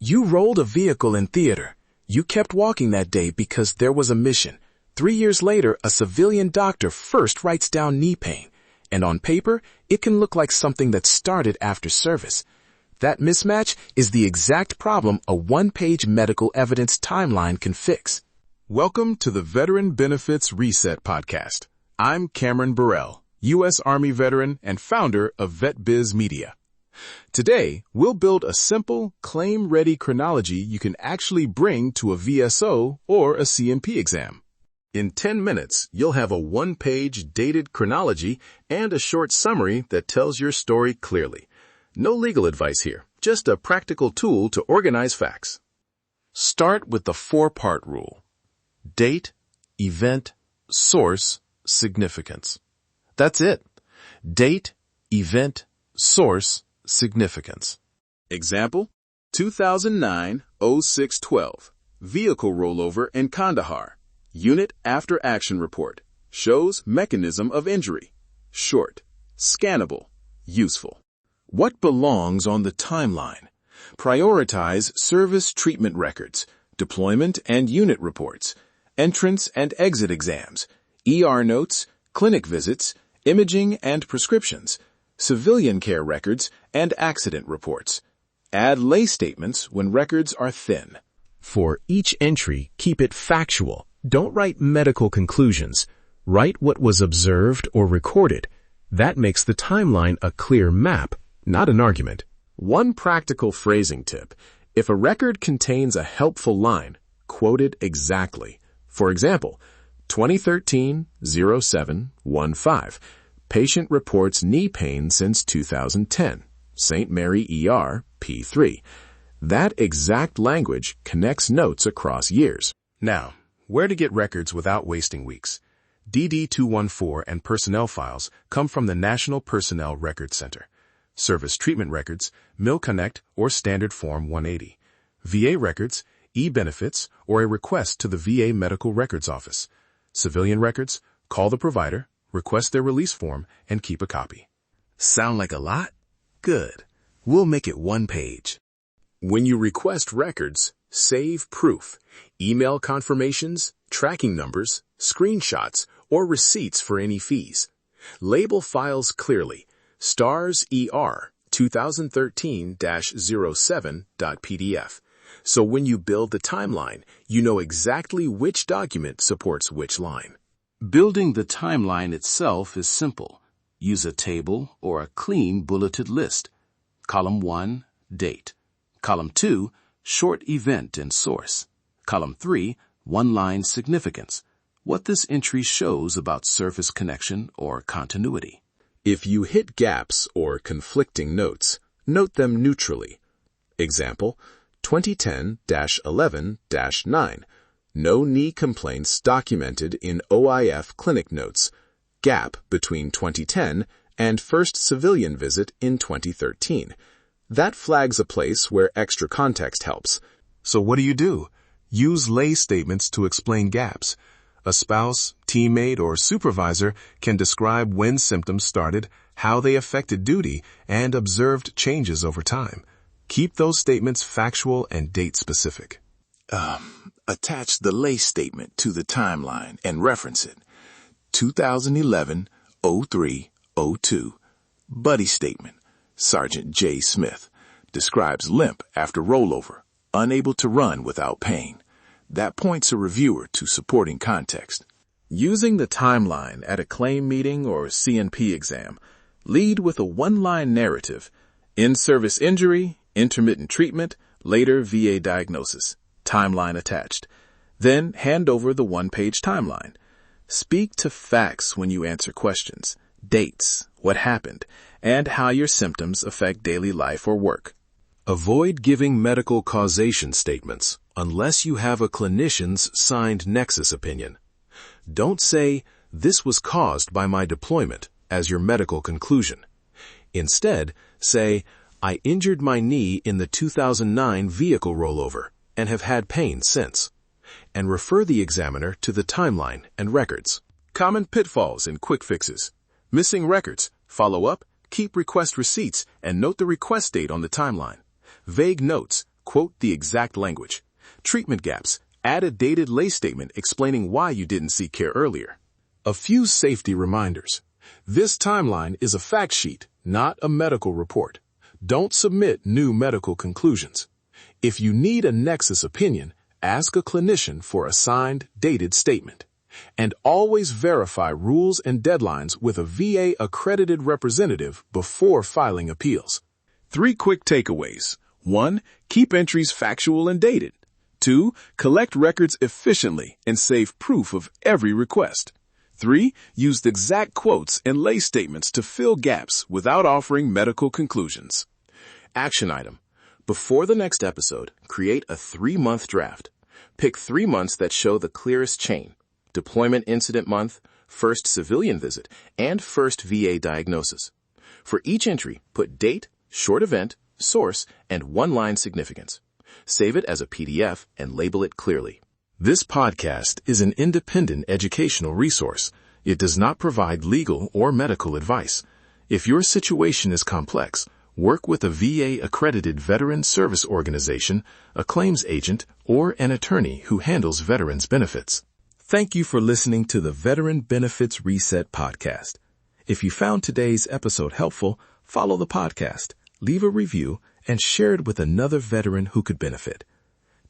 You rolled a vehicle in theater. You kept walking that day because there was a mission. 3 years later, a civilian doctor first writes down knee pain, and on paper, it can look like something that started after service. That mismatch is the exact problem a one-page medical evidence timeline can fix. Welcome to the Veteran Benefits Reset Podcast. I'm Cameron Burrell, U.S. Army veteran and founder of VetBiz Media. Today, we'll build a simple, claim-ready chronology you can actually bring to a VSO or a CNP exam. In 10 minutes, you'll have a one-page dated chronology and a short summary that tells your story clearly. No legal advice here, just a practical tool to organize facts. Start with the 4-part rule. Date, event, source, significance. That's it. Date, event, source, significance. Example, 2009-06-12, vehicle rollover in Kandahar. Unit after action report. Shows mechanism of injury. Short. Scannable. Useful. What belongs on the timeline? Prioritize service treatment records, deployment and unit reports, entrance and exit exams, ER notes, clinic visits, imaging and prescriptions, civilian care records, and accident reports. Add lay statements when records are thin. For each entry, keep it factual. Don't write medical conclusions. Write what was observed or recorded. That makes the timeline a clear map, not an argument. One practical phrasing tip. If a record contains a helpful line, quote it exactly. For example, 2013-07-15. Patient reports knee pain since 2010. St. Mary ER, P3. That exact language connects notes across years. Now, where to get records without wasting weeks? DD-214 and personnel files come from the National Personnel Records Center. Service treatment records, MilConnect or Standard Form 180. VA records, e-benefits, or a request to the VA Medical Records Office. Civilian records, call the provider, request their release form, and keep a copy. Sound like a lot? Good. We'll make it one page. When you request records, save proof, email confirmations, tracking numbers, screenshots, or receipts for any fees. Label files clearly. STARS ER 2013-07.pdf. So when you build the timeline, you know exactly which document supports which line. Building the timeline itself is simple. Use a table or a clean bulleted list. Column 1, date. Column 2, short event and source. Column 3, one-line significance. What this entry shows about service connection or continuity. If you hit gaps or conflicting notes, note them neutrally. Example, 2010-11-9. No knee complaints documented in OIF clinic notes. Gap between 2010 and first civilian visit in 2013. That flags a place where extra context helps. So what do? Use lay statements to explain gaps. A spouse, teammate, or supervisor can describe when symptoms started, how they affected duty, and observed changes over time. Keep those statements factual and date-specific. Attach the lay statement to the timeline and reference it. 2011-03-02. Buddy statement. Sergeant J. Smith describes limp after rollover, unable to run without pain. That points a reviewer to supporting context. Using the timeline at a claim meeting or CNP exam, lead with a one-line narrative. In-service injury, intermittent treatment, later VA diagnosis. Timeline attached. Then hand over the one-page timeline. Speak to facts when you answer questions. Dates, what happened, and how your symptoms affect daily life or work. Avoid giving medical causation statements unless you have a clinician's signed nexus opinion. Don't say, "This was caused by my deployment," as your medical conclusion. Instead, say, "I injured my knee in the 2009 vehicle rollover and have had pain since," and refer the examiner to the timeline and records. Common pitfalls and quick fixes. Missing records. Follow up, keep request receipts, and note the request date on the timeline. Vague notes. Quote the exact language. Treatment gaps. Add a dated lay statement explaining why you didn't seek care earlier. A few safety reminders. This timeline is a fact sheet, not a medical report. Don't submit new medical conclusions. If you need a nexus opinion, ask a clinician for a signed, dated statement. And always verify rules and deadlines with a VA accredited representative before filing appeals. 3 quick takeaways. 1. Keep entries factual and dated. 2. Collect records efficiently and save proof of every request. 3. Use the exact quotes and lay statements to fill gaps without offering medical conclusions. Action item. Before the next episode, create a 3-month draft. Pick 3 months that show the clearest chain: deployment incident month, first civilian visit, and first VA diagnosis. For each entry, put date, short event, source, and 1-line significance. Save it as a PDF and label it clearly. This podcast is an independent educational resource. It does not provide legal or medical advice. If your situation is complex, work with a VA-accredited veteran service organization, a claims agent, or an attorney who handles veterans' benefits. Thank you for listening to the Veteran Benefits Reset podcast. If you found today's episode helpful, follow the podcast, leave a review, and share it with another veteran who could benefit.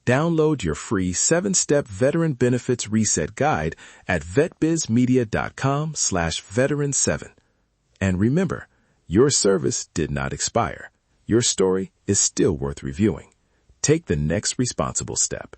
Download your free 7-step Veteran Benefits Reset Guide at vetbizmedia.com/veteran7. And remember, your service did not expire. Your story is still worth reviewing. Take the next responsible step.